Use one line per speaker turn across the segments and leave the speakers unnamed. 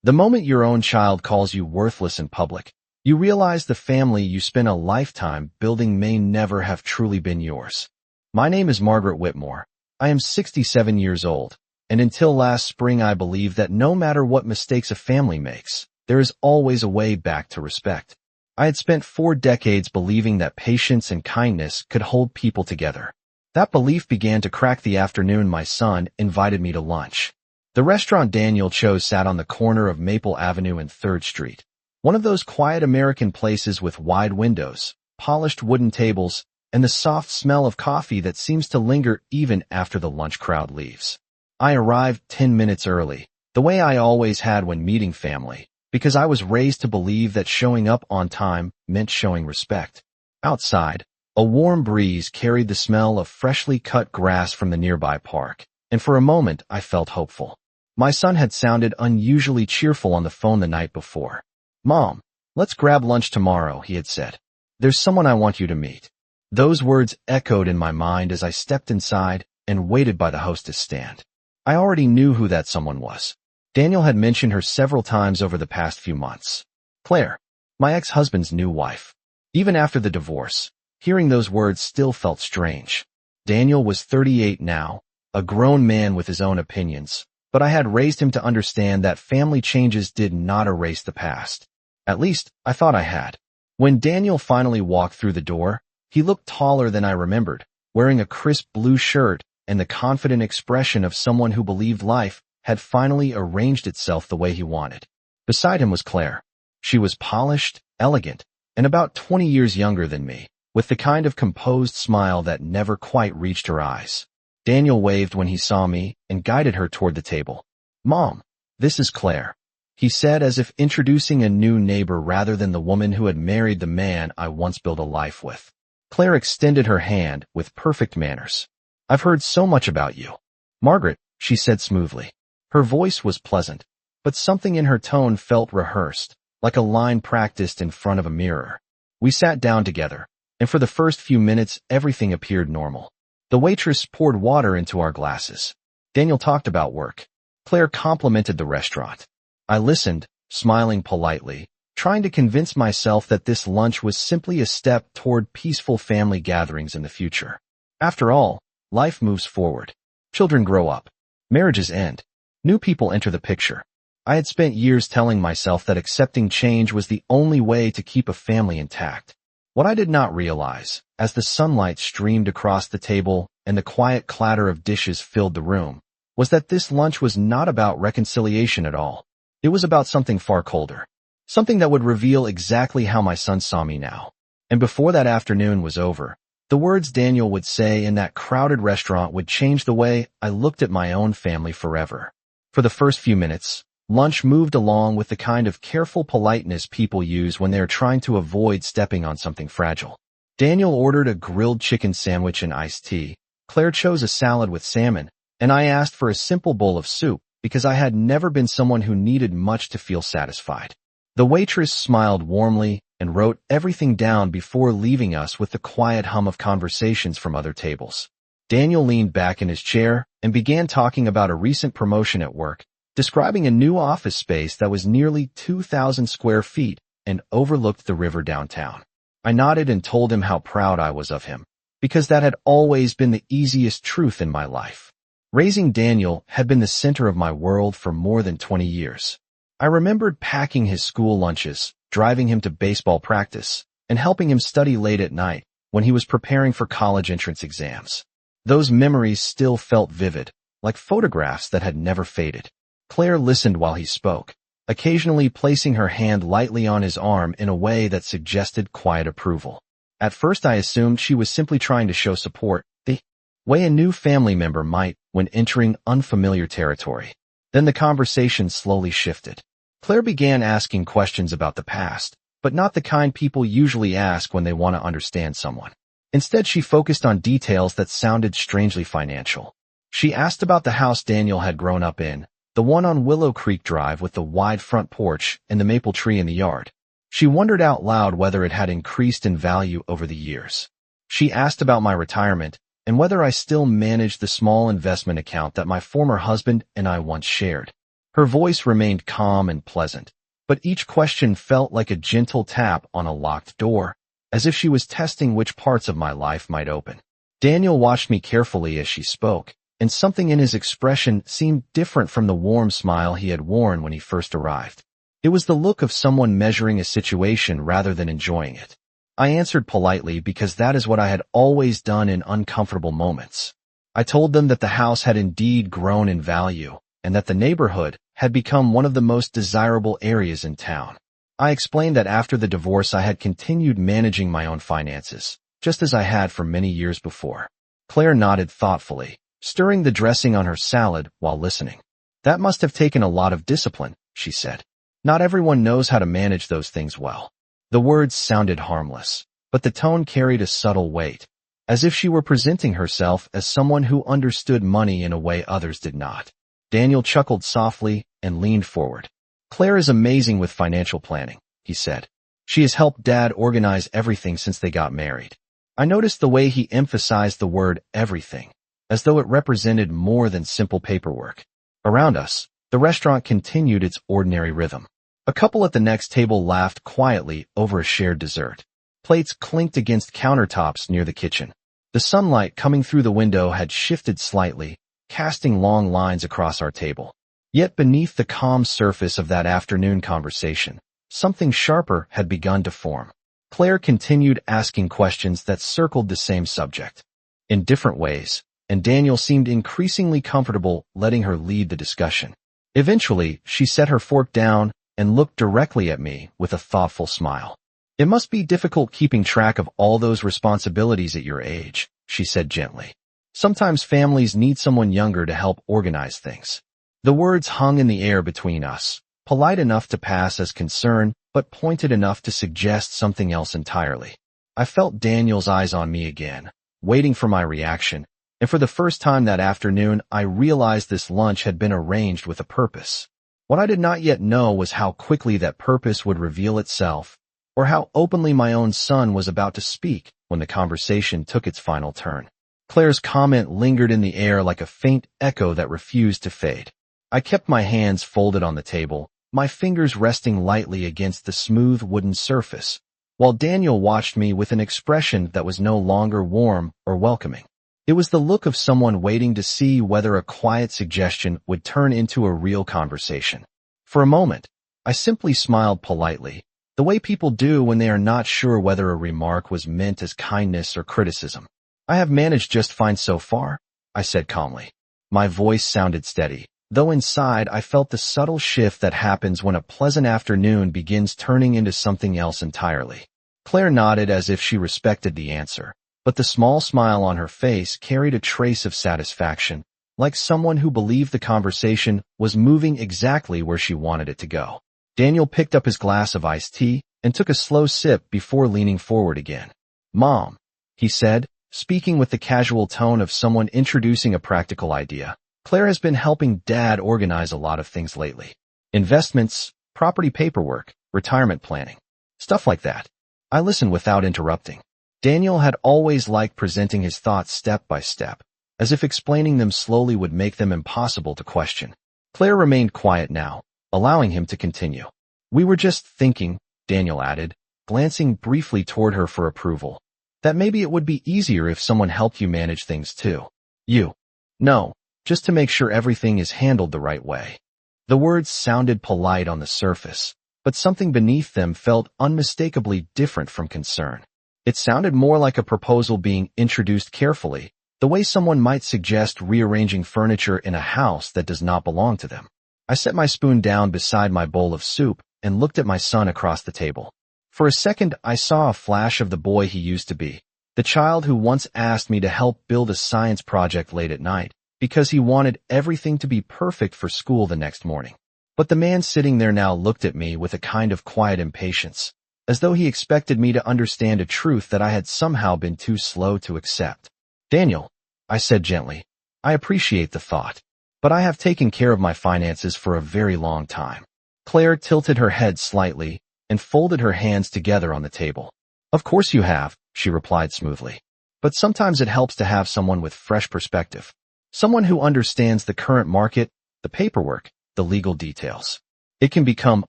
The moment your own child calls you worthless in public, you realize the family you spent a lifetime building may never have truly been yours. My name is Margaret Whitmore. I am 67 years old, and until last spring I believed that no matter what mistakes a family makes, there is always a way back to respect. I had spent 4 decades believing that patience and kindness could hold people together. That belief began to crack the afternoon my son invited me to lunch. The restaurant Daniel chose sat on the corner of Maple Avenue and 3rd Street, one of those quiet American places with wide windows, polished wooden tables, and the soft smell of coffee that seems to linger even after the lunch crowd leaves. I arrived 10 minutes early, the way I always had when meeting family, because I was raised to believe that showing up on time meant showing respect. Outside, a warm breeze carried the smell of freshly cut grass from the nearby park, and for a moment I felt hopeful. My son had sounded unusually cheerful on the phone the night before. "Mom, let's grab lunch tomorrow," he had said. "There's someone I want you to meet." Those words echoed in my mind as I stepped inside and waited by the hostess stand. I already knew who that someone was. Daniel had mentioned her several times over the past few months. Claire, my ex-husband's new wife. Even after the divorce, hearing those words still felt strange. Daniel was 38 now, a grown man with his own opinions, but I had raised him to understand that family changes did not erase the past. At least, I thought I had. When Daniel finally walked through the door, he looked taller than I remembered, wearing a crisp blue shirt and the confident expression of someone who believed life had finally arranged itself the way he wanted. Beside him was Claire. She was polished, elegant, and about 20 years younger than me, with the kind of composed smile that never quite reached her eyes. Daniel waved when he saw me and guided her toward the table. "Mom, this is Claire," he said as if introducing a new neighbor rather than the woman who had married the man I once built a life with. Claire extended her hand with perfect manners. "I've heard so much about you." "Margaret," she said smoothly. Her voice was pleasant, but something in her tone felt rehearsed, like a line practiced in front of a mirror. We sat down together, and for the first few minutes everything appeared normal. The waitress poured water into our glasses. Daniel talked about work. Claire complimented the restaurant. I listened, smiling politely, trying to convince myself that this lunch was simply a step toward peaceful family gatherings in the future. After all, life moves forward. Children grow up. Marriages end. New people enter the picture. I had spent years telling myself that accepting change was the only way to keep a family intact. What I did not realize, as the sunlight streamed across the table and the quiet clatter of dishes filled the room, was that this lunch was not about reconciliation at all. It was about something far colder. Something that would reveal exactly how my son saw me now. And before that afternoon was over, the words Daniel would say in that crowded restaurant would change the way I looked at my own family forever. For the first few minutes, lunch moved along with the kind of careful politeness people use when they are trying to avoid stepping on something fragile. Daniel ordered a grilled chicken sandwich and iced tea. Claire chose a salad with salmon, and I asked for a simple bowl of soup because I had never been someone who needed much to feel satisfied. The waitress smiled warmly and wrote everything down before leaving us with the quiet hum of conversations from other tables. Daniel leaned back in his chair and began talking about a recent promotion at work, describing a new office space that was nearly 2,000 square feet and overlooked the river downtown. I nodded and told him how proud I was of him, because that had always been the easiest truth in my life. Raising Daniel had been the center of my world for more than 20 years. I remembered packing his school lunches, driving him to baseball practice, and helping him study late at night when he was preparing for college entrance exams. Those memories still felt vivid, like photographs that had never faded. Claire listened while he spoke, occasionally placing her hand lightly on his arm in a way that suggested quiet approval. At first I assumed she was simply trying to show support, the way a new family member might when entering unfamiliar territory. Then the conversation slowly shifted. Claire began asking questions about the past, but not the kind people usually ask when they want to understand someone. Instead, she focused on details that sounded strangely financial. She asked about the house Daniel had grown up in, the one on Willow Creek Drive with the wide front porch and the maple tree in the yard. She wondered out loud whether it had increased in value over the years. She asked about my retirement and whether I still managed the small investment account that my former husband and I once shared. Her voice remained calm and pleasant, but each question felt like a gentle tap on a locked door, as if she was testing which parts of my life might open. Daniel watched me carefully as she spoke, and something in his expression seemed different from the warm smile he had worn when he first arrived. It was the look of someone measuring a situation rather than enjoying it. I answered politely because that is what I had always done in uncomfortable moments. I told them that the house had indeed grown in value, and that the neighborhood had become one of the most desirable areas in town. I explained that after the divorce I had continued managing my own finances, just as I had for many years before. Claire nodded thoughtfully, stirring the dressing on her salad while listening. That must have taken a lot of discipline, she said. Not everyone knows how to manage those things well. The words sounded harmless, but the tone carried a subtle weight, as if she were presenting herself as someone who understood money in a way others did not. Daniel chuckled softly and leaned forward. Claire is amazing with financial planning, he said. She has helped Dad organize everything since they got married. I noticed the way he emphasized the word everything, as though it represented more than simple paperwork. Around us, the restaurant continued its ordinary rhythm. A couple at the next table laughed quietly over a shared dessert. Plates clinked against countertops near the kitchen. The sunlight coming through the window had shifted slightly, casting long lines across our table. Yet beneath the calm surface of that afternoon conversation, something sharper had begun to form. Claire continued asking questions that circled the same subject, in different ways, and Daniel seemed increasingly comfortable letting her lead the discussion. Eventually, she set her fork down and looked directly at me with a thoughtful smile. It must be difficult keeping track of all those responsibilities at your age, she said gently. Sometimes families need someone younger to help organize things. The words hung in the air between us, polite enough to pass as concern, but pointed enough to suggest something else entirely. I felt Daniel's eyes on me again, waiting for my reaction, and for the first time that afternoon I realized this lunch had been arranged with a purpose. What I did not yet know was how quickly that purpose would reveal itself, or how openly my own son was about to speak when the conversation took its final turn. Claire's comment lingered in the air like a faint echo that refused to fade. I kept my hands folded on the table, my fingers resting lightly against the smooth wooden surface, while Daniel watched me with an expression that was no longer warm or welcoming. It was the look of someone waiting to see whether a quiet suggestion would turn into a real conversation. For a moment, I simply smiled politely, the way people do when they are not sure whether a remark was meant as kindness or criticism. I have managed just fine so far, I said calmly. My voice sounded steady, though inside I felt the subtle shift that happens when a pleasant afternoon begins turning into something else entirely. Claire nodded as if she respected the answer, but the small smile on her face carried a trace of satisfaction, like someone who believed the conversation was moving exactly where she wanted it to go. Daniel picked up his glass of iced tea and took a slow sip before leaning forward again. "Mom," he said, speaking with the casual tone of someone introducing a practical idea. "Claire has been helping Dad organize a lot of things lately. Investments, property paperwork, retirement planning. Stuff like that." I listened without interrupting. Daniel had always liked presenting his thoughts step by step, as if explaining them slowly would make them impossible to question. Claire remained quiet now, allowing him to continue. "We were just thinking," Daniel added, glancing briefly toward her for approval, "that maybe it would be easier if someone helped you manage things too. You. No, just to make sure everything is handled the right way." The words sounded polite on the surface, but something beneath them felt unmistakably different from concern. It sounded more like a proposal being introduced carefully, the way someone might suggest rearranging furniture in a house that does not belong to them. I set my spoon down beside my bowl of soup and looked at my son across the table. For a second, I saw a flash of the boy he used to be, the child who once asked me to help build a science project late at night because he wanted everything to be perfect for school the next morning. But the man sitting there now looked at me with a kind of quiet impatience, as though he expected me to understand a truth that I had somehow been too slow to accept. "Daniel," I said gently, "I appreciate the thought, but I have taken care of my finances for a very long time." Claire tilted her head slightly and folded her hands together on the table. "Of course you have," she replied smoothly. "But sometimes it helps to have someone with fresh perspective. Someone who understands the current market, the paperwork, the legal details. It can become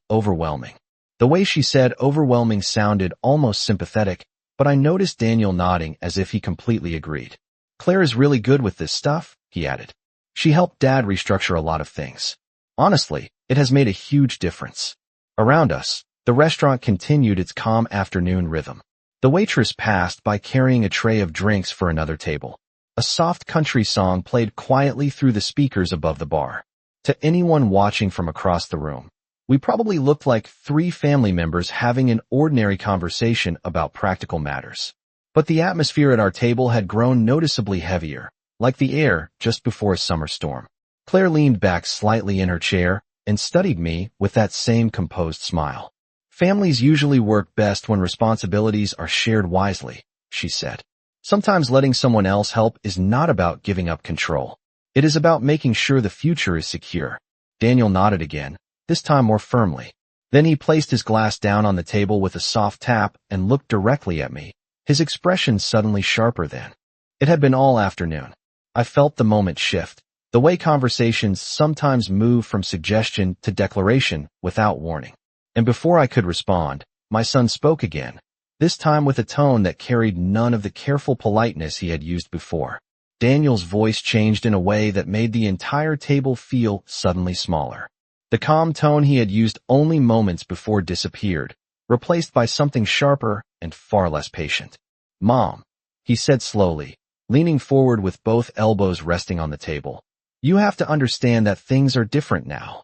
overwhelming. The way she said overwhelming sounded almost sympathetic, but I noticed Daniel nodding as if he completely agreed. Claire is really good with this stuff, he added. She helped Dad restructure a lot of things. Honestly, it has made a huge difference. Around us, the restaurant continued its calm afternoon rhythm. The waitress passed by carrying a tray of drinks for another table. A soft country song played quietly through the speakers above the bar. To anyone watching from across the room, we probably looked like three family members having an ordinary conversation about practical matters. But the atmosphere at our table had grown noticeably heavier, like the air just before a summer storm. Claire leaned back slightly in her chair and studied me with that same composed smile. Families usually work best when responsibilities are shared wisely, she said. Sometimes letting someone else help is not about giving up control. It is about making sure the future is secure. Daniel nodded again, this time more firmly. Then he placed his glass down on the table with a soft tap and looked directly at me, his expression suddenly sharper than. It had been all afternoon. I felt the moment shift, the way conversations sometimes move from suggestion to declaration without warning. And before I could respond, my son spoke again, this time with a tone that carried none of the careful politeness he had used before. Daniel's voice changed in a way that made the entire table feel suddenly smaller. The calm tone he had used only moments before disappeared, replaced by something sharper and far less patient. Mom, he said slowly, leaning forward with both elbows resting on the table. You have to understand that things are different now.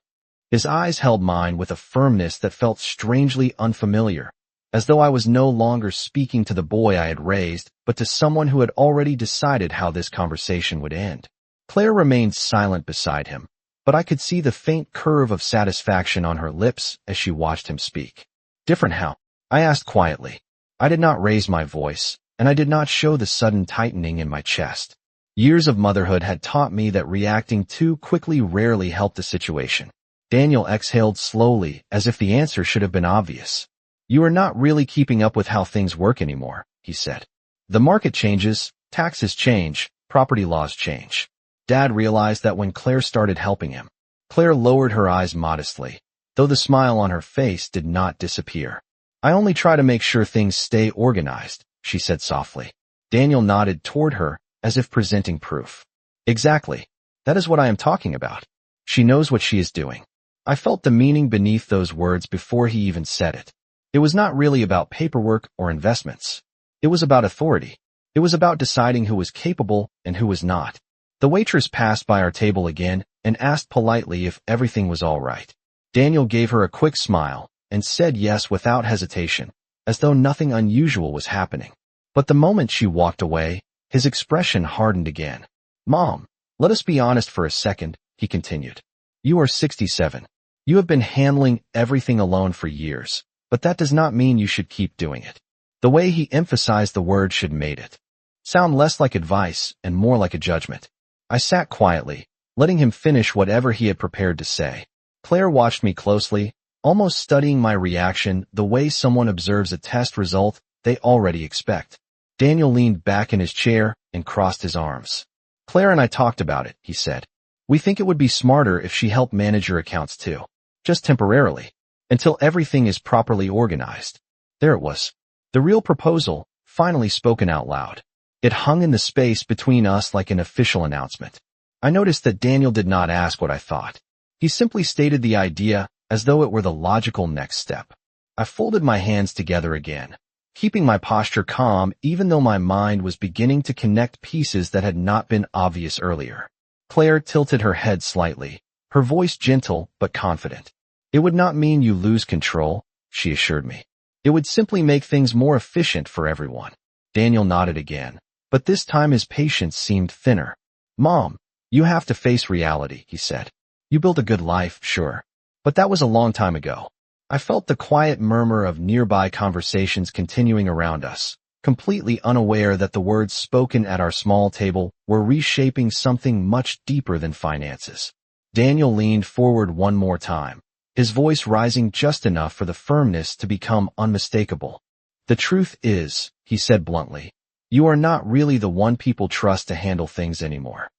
His eyes held mine with a firmness that felt strangely unfamiliar, as though I was no longer speaking to the boy I had raised, but to someone who had already decided how this conversation would end. Claire remained silent beside him, but I could see the faint curve of satisfaction on her lips as she watched him speak. Different how? I asked quietly. I did not raise my voice, and I did not show the sudden tightening in my chest. Years of motherhood had taught me that reacting too quickly rarely helped the situation. Daniel exhaled slowly, as if the answer should have been obvious. You are not really keeping up with how things work anymore, he said. The market changes, taxes change, property laws change. Dad realized that when Claire started helping him. Claire lowered her eyes modestly, though the smile on her face did not disappear. I only try to make sure things stay organized, she said softly. Daniel nodded toward her, as if presenting proof. Exactly. That is what I am talking about. She knows what she is doing. I felt the meaning beneath those words before he even said it. It was not really about paperwork or investments. It was about authority. It was about deciding who was capable and who was not. The waitress passed by our table again and asked politely if everything was all right. Daniel gave her a quick smile and said yes without hesitation, as though nothing unusual was happening. But the moment she walked away, his expression hardened again. Mom, let us be honest for a second, he continued. You are 67. You have been handling everything alone for years, but that does not mean you should keep doing it. The way he emphasized the word should made it sound less like advice and more like a judgment. I sat quietly, letting him finish whatever he had prepared to say. Claire watched me closely, almost studying my reaction the way someone observes a test result they already expect. Daniel leaned back in his chair and crossed his arms. Claire and I talked about it, he said. We think it would be smarter if she helped manage your accounts too. Just temporarily. Until everything is properly organized. There it was. The real proposal, finally spoken out loud. It hung in the space between us like an official announcement. I noticed that Daniel did not ask what I thought. He simply stated the idea as though it were the logical next step. I folded my hands together again, keeping my posture calm even though my mind was beginning to connect pieces that had not been obvious earlier. Claire tilted her head slightly, her voice gentle but confident. It would not mean you lose control, she assured me. It would simply make things more efficient for everyone. Daniel nodded again, but this time his patience seemed thinner. Mom, you have to face reality, he said. You built a good life, sure. But that was a long time ago. I felt the quiet murmur of nearby conversations continuing around us, completely unaware that the words spoken at our small table were reshaping something much deeper than finances. Daniel leaned forward one more time, his voice rising just enough for the firmness to become unmistakable. The truth is, he said bluntly, you are not really the one people trust to handle things anymore.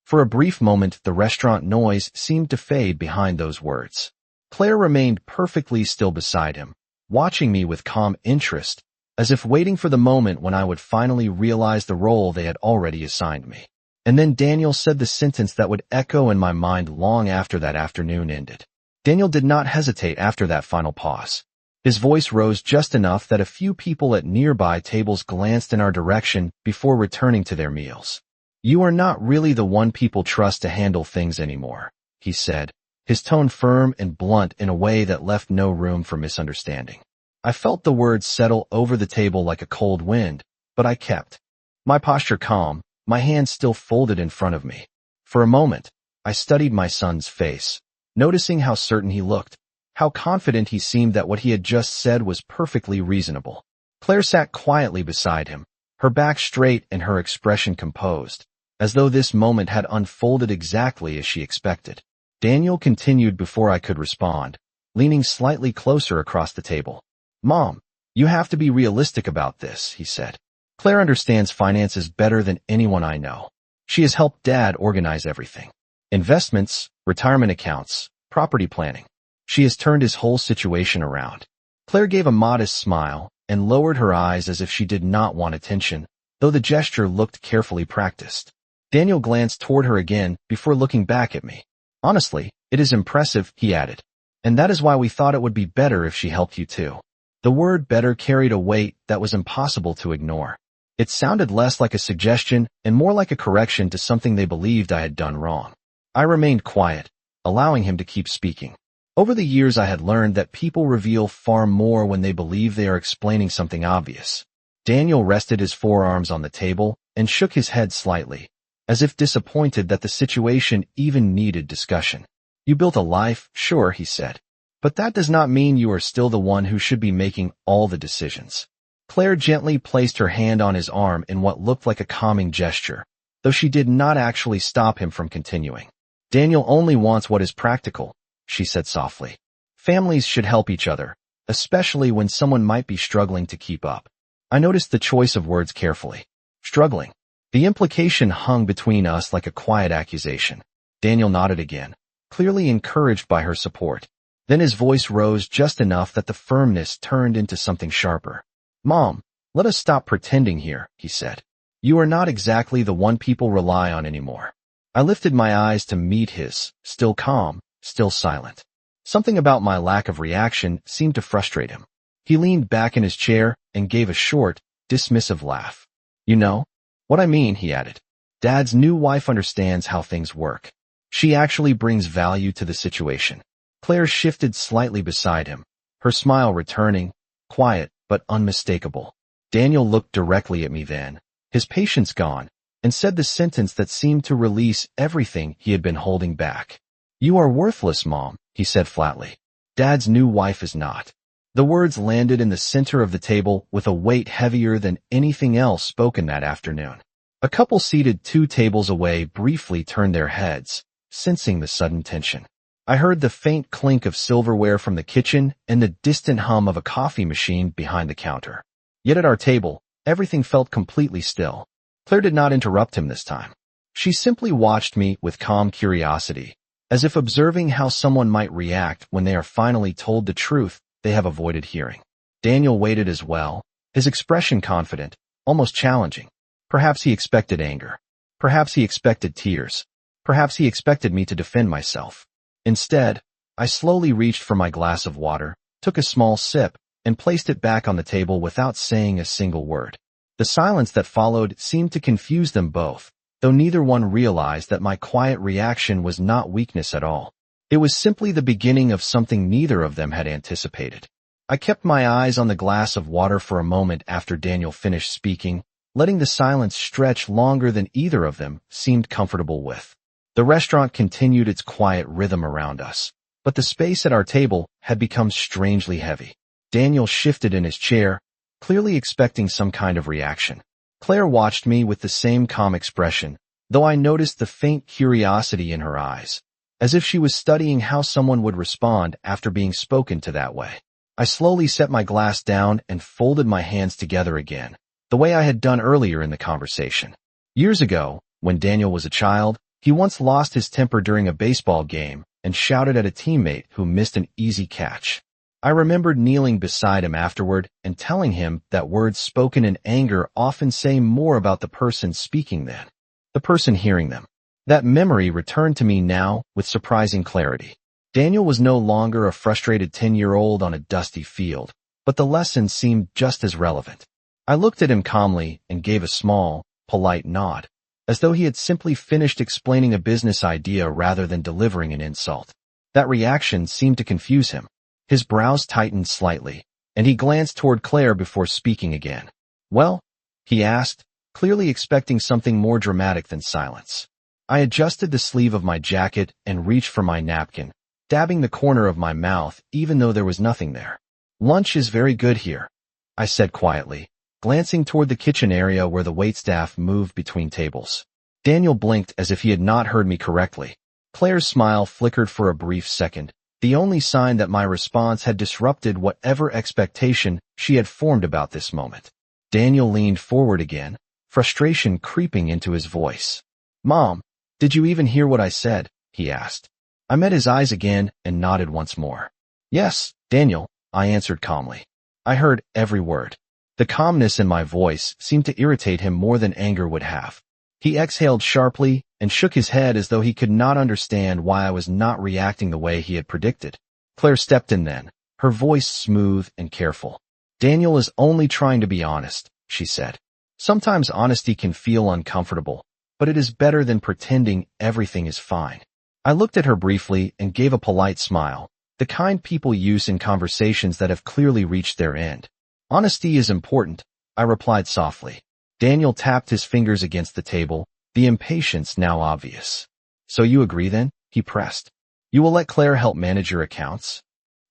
For a brief moment, the restaurant noise seemed to fade behind those words. Claire remained perfectly still beside him, watching me with calm interest, as if waiting for the moment when I would finally realize the role they had already assigned me. And then Daniel said the sentence that would echo in my mind long after that afternoon ended. Daniel did not hesitate after that final pause. His voice rose just enough that a few people at nearby tables glanced in our direction before returning to their meals. "You are not really the one people trust to handle things anymore," he said, his tone firm and blunt in a way that left no room for misunderstanding. I felt the words settle over the table like a cold wind, but I kept my posture calm, my hands still folded in front of me. For a moment, I studied my son's face, noticing how certain he looked, how confident he seemed that what he had just said was perfectly reasonable. Claire sat quietly beside him, her back straight and her expression composed, as though this moment had unfolded exactly as she expected. Daniel continued before I could respond, leaning slightly closer across the table. "Mom, you have to be realistic about this," he said. "Claire understands finances better than anyone I know. She has helped Dad organize everything. Investments, retirement accounts, property planning. She has turned his whole situation around." Claire gave a modest smile and lowered her eyes as if she did not want attention, though the gesture looked carefully practiced. Daniel glanced toward her again before looking back at me. "Honestly, it is impressive," he added. "And that is why we thought it would be better if she helped you too." The word better carried a weight that was impossible to ignore. It sounded less like a suggestion and more like a correction to something they believed I had done wrong. I remained quiet, allowing him to keep speaking. Over the years I had learned that people reveal far more when they believe they are explaining something obvious. Daniel rested his forearms on the table and shook his head slightly, as if disappointed that the situation even needed discussion. "You built a life, sure," he said. "But that does not mean you are still the one who should be making all the decisions." Claire gently placed her hand on his arm in what looked like a calming gesture, though she did not actually stop him from continuing. "Daniel only wants what is practical," she said softly. "Families should help each other, especially when someone might be struggling to keep up." I noticed the choice of words carefully. Struggling. The implication hung between us like a quiet accusation. Daniel nodded again, clearly encouraged by her support. Then his voice rose just enough that the firmness turned into something sharper. "Mom, let us stop pretending here," he said. "You are not exactly the one people rely on anymore." I lifted my eyes to meet his, still calm, still silent. Something about my lack of reaction seemed to frustrate him. He leaned back in his chair and gave a short, dismissive laugh. "You know what I mean," he added. "Dad's new wife understands how things work. She actually brings value to the situation." Claire shifted slightly beside him, her smile returning, quiet but unmistakable. Daniel looked directly at me then, his patience gone, and said the sentence that seemed to release everything he had been holding back. "You are worthless, Mom," he said flatly. "Dad's new wife is not." The words landed in the center of the table with a weight heavier than anything else spoken that afternoon. A couple seated 2 tables away briefly turned their heads, sensing the sudden tension. I heard the faint clink of silverware from the kitchen and the distant hum of a coffee machine behind the counter. Yet at our table, everything felt completely still. Claire did not interrupt him this time. She simply watched me with calm curiosity, as if observing how someone might react when they are finally told the truth they have avoided hearing. Daniel waited as well, his expression confident, almost challenging. Perhaps he expected anger. Perhaps he expected tears. Perhaps he expected me to defend myself. Instead, I slowly reached for my glass of water, took a small sip, and placed it back on the table without saying a single word. The silence that followed seemed to confuse them both, though neither one realized that my quiet reaction was not weakness at all. It was simply the beginning of something neither of them had anticipated. I kept my eyes on the glass of water for a moment after Daniel finished speaking, letting the silence stretch longer than either of them seemed comfortable with. The restaurant continued its quiet rhythm around us, but the space at our table had become strangely heavy. Daniel shifted in his chair, clearly expecting some kind of reaction. Claire watched me with the same calm expression, though I noticed the faint curiosity in her eyes, as if she was studying how someone would respond after being spoken to that way. I slowly set my glass down and folded my hands together again, the way I had done earlier in the conversation. Years ago, when Daniel was a child, He once lost his temper during a baseball game and shouted at a teammate who missed an easy catch. I remembered kneeling beside him afterward and telling him that words spoken in anger often say more about the person speaking than the person hearing them. That memory returned to me now with surprising clarity. Daniel was no longer a frustrated 10-year-old on a dusty field, but the lesson seemed just as relevant. I looked at him calmly and gave a small, polite nod, as though he had simply finished explaining a business idea rather than delivering an insult. That reaction seemed to confuse him. His brows tightened slightly, and he glanced toward Claire before speaking again. "Well?" he asked, clearly expecting something more dramatic than silence. I adjusted the sleeve of my jacket and reached for my napkin, dabbing the corner of my mouth even though there was nothing there. "Lunch is very good here," I said quietly, glancing toward the kitchen area where the waitstaff moved between tables. Daniel blinked as if he had not heard me correctly. Claire's smile flickered for a brief second, the only sign that my response had disrupted whatever expectation she had formed about this moment. Daniel leaned forward again, frustration creeping into his voice. "Mom, did you even hear what I said?" he asked. I met his eyes again and nodded once more. "Yes, Daniel," I answered calmly. I heard every word. The calmness in my voice seemed to irritate him more than anger would have. He exhaled sharply and shook his head as though he could not understand why I was not reacting the way he had predicted. Claire stepped in then, her voice smooth and careful. "Daniel is only trying to be honest," she said. "Sometimes honesty can feel uncomfortable, but it is better than pretending everything is fine." I looked at her briefly and gave a polite smile, the kind people use in conversations that have clearly reached their end. "Honesty is important," I replied softly. Daniel tapped his fingers against the table, the impatience now obvious. "So you agree then?" he pressed. "You will let Claire help manage your accounts?"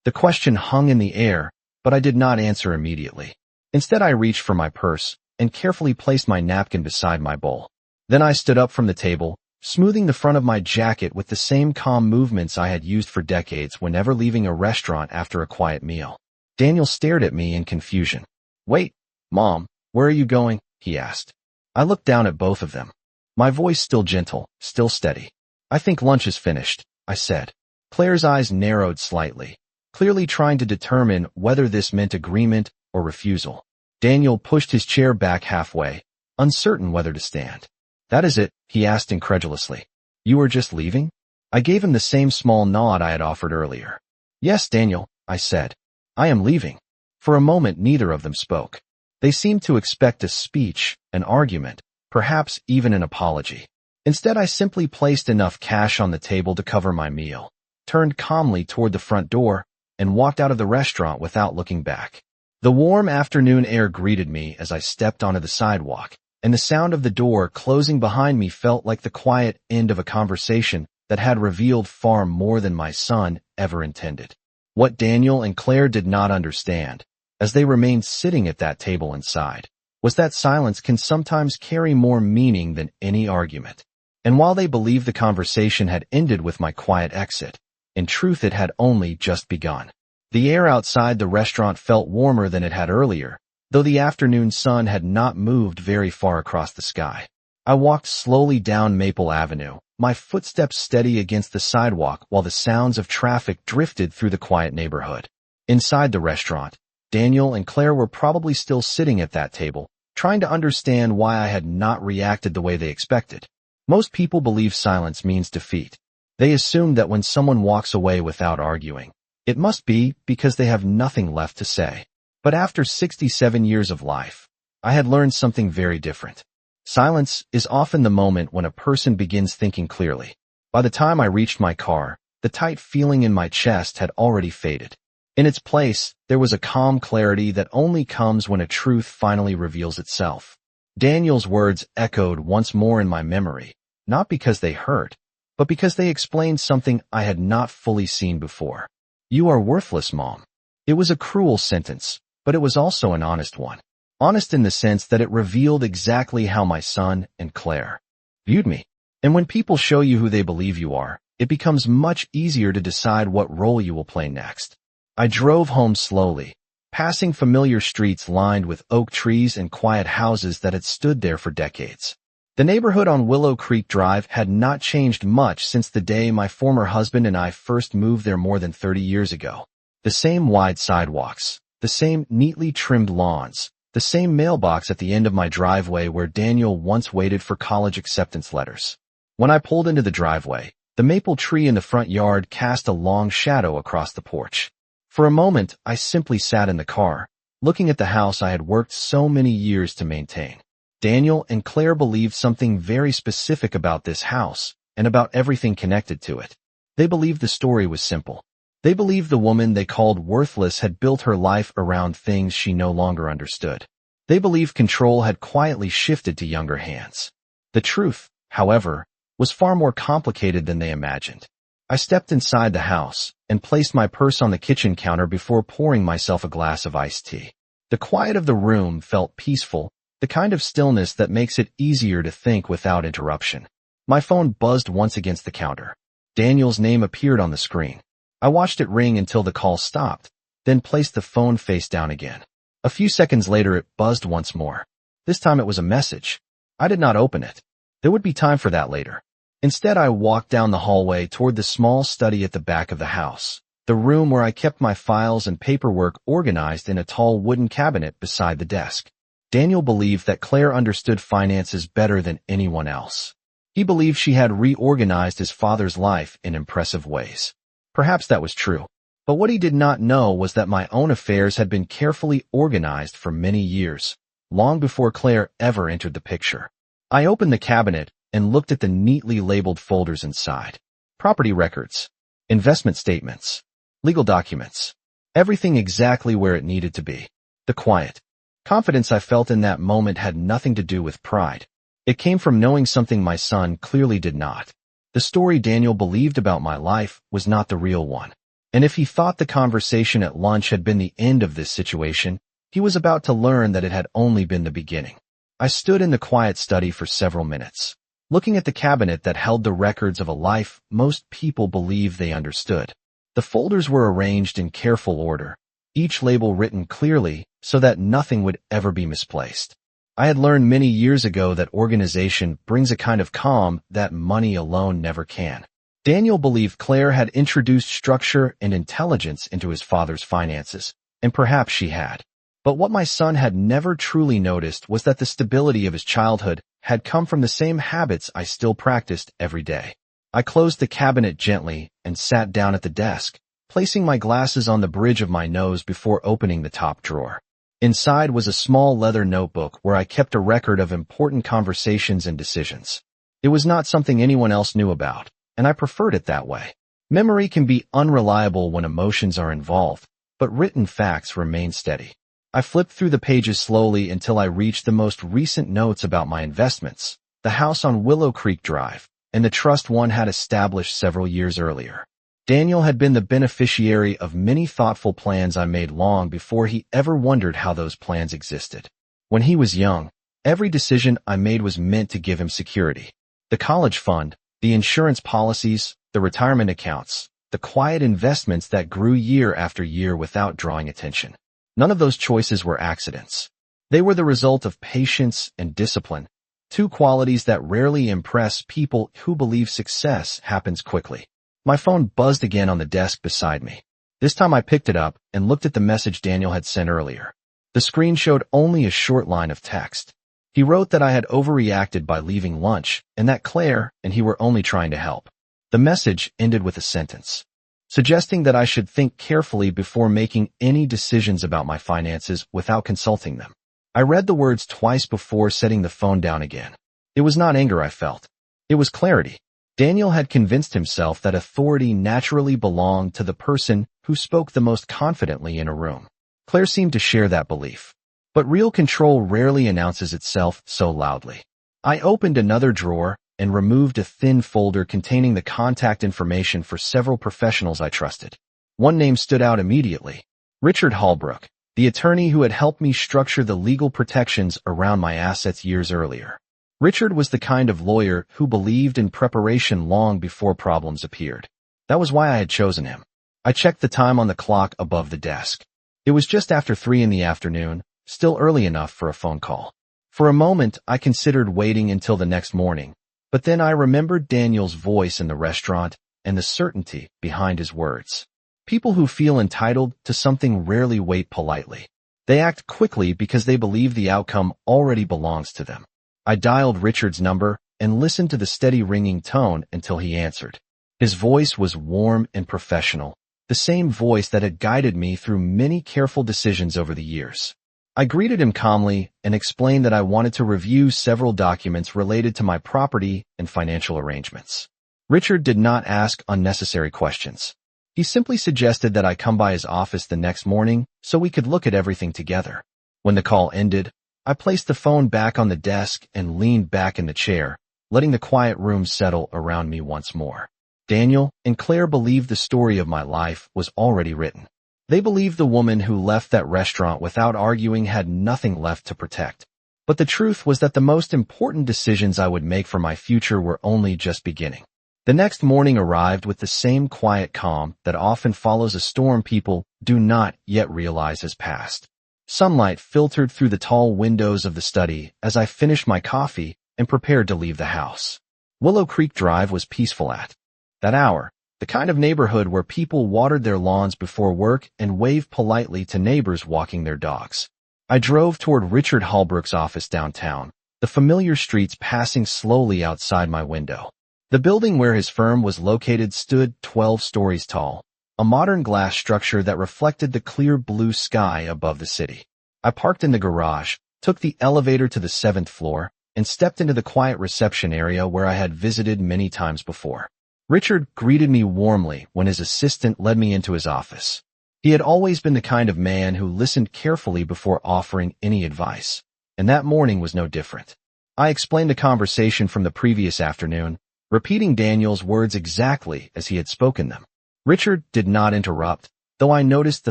The question hung in the air, but I did not answer immediately. Instead, I reached for my purse and carefully placed my napkin beside my bowl. Then I stood up from the table, smoothing the front of my jacket with the same calm movements I had used for decades whenever leaving a restaurant after a quiet meal. Daniel stared at me in confusion. "Wait, Mom, where are you going?" he asked. I looked down at both of them. My voice still gentle, still steady. "I think lunch is finished," I said. Claire's eyes narrowed slightly, clearly trying to determine whether this meant agreement or refusal. Daniel pushed his chair back halfway, uncertain whether to stand. "That is it?" he asked incredulously. "You are just leaving?" I gave him the same small nod I had offered earlier. "Yes, Daniel," I said. "I am leaving." For a moment, neither of them spoke. They seemed to expect a speech, an argument, perhaps even an apology. Instead, I simply placed enough cash on the table to cover my meal, turned calmly toward the front door, and walked out of the restaurant without looking back. The warm afternoon air greeted me as I stepped onto the sidewalk, and the sound of the door closing behind me felt like the quiet end of a conversation that had revealed far more than my son ever intended. What Daniel and Claire did not understand, as they remained sitting at that table inside, was that silence can sometimes carry more meaning than any argument. And while they believed the conversation had ended with my quiet exit, in truth it had only just begun. The air outside the restaurant felt warmer than it had earlier, though the afternoon sun had not moved very far across the sky. I walked slowly down Maple Avenue, my footsteps steady against the sidewalk while the sounds of traffic drifted through the quiet neighborhood. Inside the restaurant, Daniel and Claire were probably still sitting at that table, trying to understand why I had not reacted the way they expected. Most people believe silence means defeat. They assume that when someone walks away without arguing, it must be because they have nothing left to say. But after 67 years of life, I had learned something very different. Silence is often the moment when a person begins thinking clearly. By the time I reached my car, the tight feeling in my chest had already faded. In its place, there was a calm clarity that only comes when a truth finally reveals itself. Daniel's words echoed once more in my memory, not because they hurt, but because they explained something I had not fully seen before. "You are worthless, Mom." It was a cruel sentence, but it was also an honest one. Honest in the sense that it revealed exactly how my son and Claire viewed me. And when people show you who they believe you are, it becomes much easier to decide what role you will play next. I drove home slowly, passing familiar streets lined with oak trees and quiet houses that had stood there for decades. The neighborhood on Willow Creek Drive had not changed much since the day my former husband and I first moved there more than 30 years ago. The same wide sidewalks, the same neatly trimmed lawns, the same mailbox at the end of my driveway where Daniel once waited for college acceptance letters. When I pulled into the driveway, the maple tree in the front yard cast a long shadow across the porch. For a moment, I simply sat in the car, looking at the house I had worked so many years to maintain. Daniel and Claire believed something very specific about this house and about everything connected to it. They believed the story was simple. They believed the woman they called worthless had built her life around things she no longer understood. They believed control had quietly shifted to younger hands. The truth, however, was far more complicated than they imagined. I stepped inside the house and placed my purse on the kitchen counter before pouring myself a glass of iced tea. The quiet of the room felt peaceful, the kind of stillness that makes it easier to think without interruption. My phone buzzed once against the counter. Daniel's name appeared on the screen. I watched it ring until the call stopped, then placed the phone face down again. A few seconds later it buzzed once more. This time it was a message. I did not open it. There would be time for that later. Instead, I walked down the hallway toward the small study at the back of the house, the room where I kept my files and paperwork organized in a tall wooden cabinet beside the desk. Daniel believed that Claire understood finances better than anyone else. He believed she had reorganized his father's life in impressive ways. Perhaps that was true, but what he did not know was that my own affairs had been carefully organized for many years, long before Claire ever entered the picture. I opened the cabinet and looked at the neatly labeled folders inside. Property records, investment statements, legal documents, everything exactly where it needed to be. The quiet confidence I felt in that moment had nothing to do with pride. It came from knowing something my son clearly did not. The story Daniel believed about my life was not the real one. And if he thought the conversation at lunch had been the end of this situation, he was about to learn that it had only been the beginning. I stood in the quiet study for several minutes, looking at the cabinet that held the records of a life most people believe they understood. The folders were arranged in careful order, each label written clearly so that nothing would ever be misplaced. I had learned many years ago that organization brings a kind of calm that money alone never can. Daniel believed Claire had introduced structure and intelligence into his father's finances, and perhaps she had. But what my son had never truly noticed was that the stability of his childhood had come from the same habits I still practiced every day. I closed the cabinet gently and sat down at the desk, placing my glasses on the bridge of my nose before opening the top drawer. Inside was a small leather notebook where I kept a record of important conversations and decisions. It was not something anyone else knew about, and I preferred it that way. Memory can be unreliable when emotions are involved, but written facts remain steady. I flipped through the pages slowly until I reached the most recent notes about my investments, the house on Willow Creek Drive, and the trust one had established several years earlier. Daniel had been the beneficiary of many thoughtful plans I made long before he ever wondered how those plans existed. When he was young, every decision I made was meant to give him security. The college fund, the insurance policies, the retirement accounts, the quiet investments that grew year after year without drawing attention. None of those choices were accidents. They were the result of patience and discipline, two qualities that rarely impress people who believe success happens quickly. My phone buzzed again on the desk beside me. This time I picked it up and looked at the message Daniel had sent earlier. The screen showed only a short line of text. He wrote that I had overreacted by leaving lunch and that Claire and he were only trying to help. The message ended with a sentence, suggesting that I should think carefully before making any decisions about my finances without consulting them. I read the words twice before setting the phone down again. It was not anger I felt. It was clarity. Daniel had convinced himself that authority naturally belonged to the person who spoke the most confidently in a room. Claire seemed to share that belief. But real control rarely announces itself so loudly. I opened another drawer and removed a thin folder containing the contact information for several professionals I trusted. One name stood out immediately: Richard Hallbrook, the attorney who had helped me structure the legal protections around my assets years earlier. Richard was the kind of lawyer who believed in preparation long before problems appeared. That was why I had chosen him. I checked the time on the clock above the desk. It was just after 3 in the afternoon, still early enough for a phone call. For a moment, I considered waiting until the next morning, but then I remembered Daniel's voice in the restaurant and the certainty behind his words. People who feel entitled to something rarely wait politely. They act quickly because they believe the outcome already belongs to them. I dialed Richard's number and listened to the steady ringing tone until he answered. His voice was warm and professional, the same voice that had guided me through many careful decisions over the years. I greeted him calmly and explained that I wanted to review several documents related to my property and financial arrangements. Richard did not ask unnecessary questions. He simply suggested that I come by his office the next morning so we could look at everything together. When the call ended, I placed the phone back on the desk and leaned back in the chair, letting the quiet room settle around me once more. Daniel and Claire believed the story of my life was already written. They believed the woman who left that restaurant without arguing had nothing left to protect. But the truth was that the most important decisions I would make for my future were only just beginning. The next morning arrived with the same quiet calm that often follows a storm people do not yet realize has passed. Sunlight filtered through the tall windows of the study as I finished my coffee and prepared to leave the house. Willow Creek Drive was peaceful at that hour, the kind of neighborhood where people watered their lawns before work and waved politely to neighbors walking their dogs. I drove toward Richard Holbrook's office downtown, the familiar streets passing slowly outside my window. The building where his firm was located stood 12 stories tall, a modern glass structure that reflected the clear blue sky above the city. I parked in the garage, took the elevator to the 7th floor, and stepped into the quiet reception area where I had visited many times before. Richard greeted me warmly when his assistant led me into his office. He had always been the kind of man who listened carefully before offering any advice, and that morning was no different. I explained the conversation from the previous afternoon, repeating Daniel's words exactly as he had spoken them. Richard did not interrupt, though I noticed the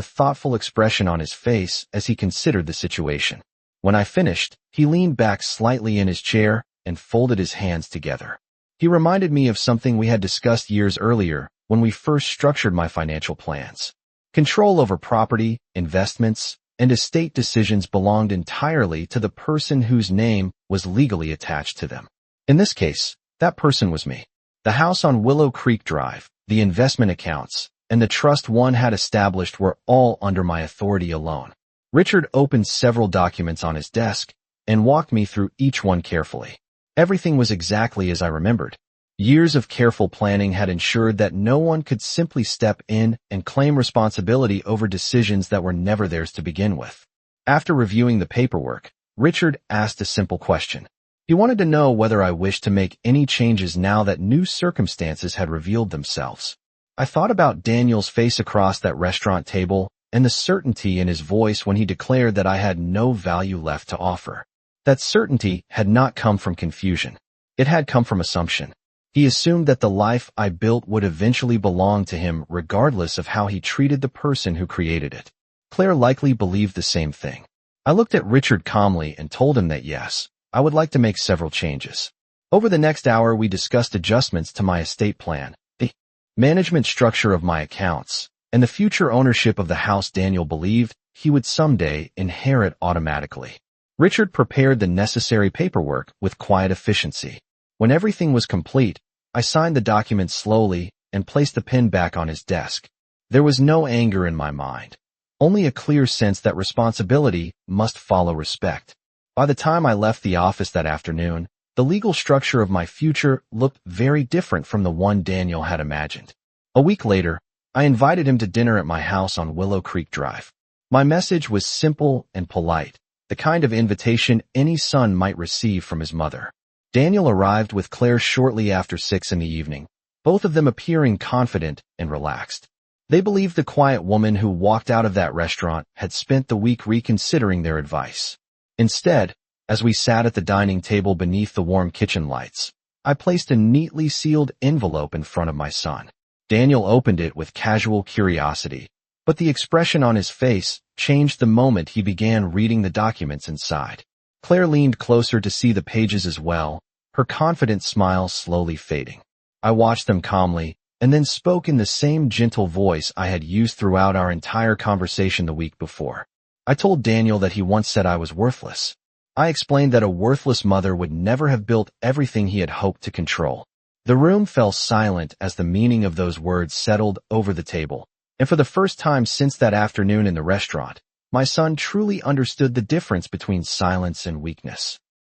thoughtful expression on his face as he considered the situation. When I finished, he leaned back slightly in his chair and folded his hands together. He reminded me of something we had discussed years earlier when we first structured my financial plans. Control over property, investments, and estate decisions belonged entirely to the person whose name was legally attached to them. In this case, that person was me. The house on Willow Creek Drive, the investment accounts, and the trust one had established were all under my authority alone. Richard opened several documents on his desk and walked me through each one carefully. Everything was exactly as I remembered. Years of careful planning had ensured that no one could simply step in and claim responsibility over decisions that were never theirs to begin with. After reviewing the paperwork, Richard asked a simple question. He wanted to know whether I wished to make any changes now that new circumstances had revealed themselves. I thought about Daniel's face across that restaurant table and the certainty in his voice when he declared that I had no value left to offer. That certainty had not come from confusion. It had come from assumption. He assumed that the life I built would eventually belong to him regardless of how he treated the person who created it. Claire likely believed the same thing. I looked at Richard calmly and told him that yes, I would like to make several changes. Over the next hour, we discussed adjustments to my estate plan, the management structure of my accounts, and the future ownership of the house Daniel believed he would someday inherit automatically. Richard prepared the necessary paperwork with quiet efficiency. When everything was complete, I signed the document slowly and placed the pen back on his desk. There was no anger in my mind, only a clear sense that responsibility must follow respect. By the time I left the office that afternoon, the legal structure of my future looked very different from the one Daniel had imagined. A week later, I invited him to dinner at my house on Willow Creek Drive. My message was simple and polite, the kind of invitation any son might receive from his mother. Daniel arrived with Claire shortly after 6 in the evening, both of them appearing confident and relaxed. They believed the quiet woman who walked out of that restaurant had spent the week reconsidering their advice. Instead, as we sat at the dining table beneath the warm kitchen lights, I placed a neatly sealed envelope in front of my son. Daniel opened it with casual curiosity, but the expression on his face changed the moment he began reading the documents inside. Claire leaned closer to see the pages as well, her confident smile slowly fading. I watched them calmly, and then spoke in the same gentle voice I had used throughout our entire conversation the week before. I told Daniel that he once said I was worthless. I explained that a worthless mother would never have built everything he had hoped to control. The room fell silent as the meaning of those words settled over the table. And for the first time since that afternoon in the restaurant, my son truly understood the difference between silence and weakness.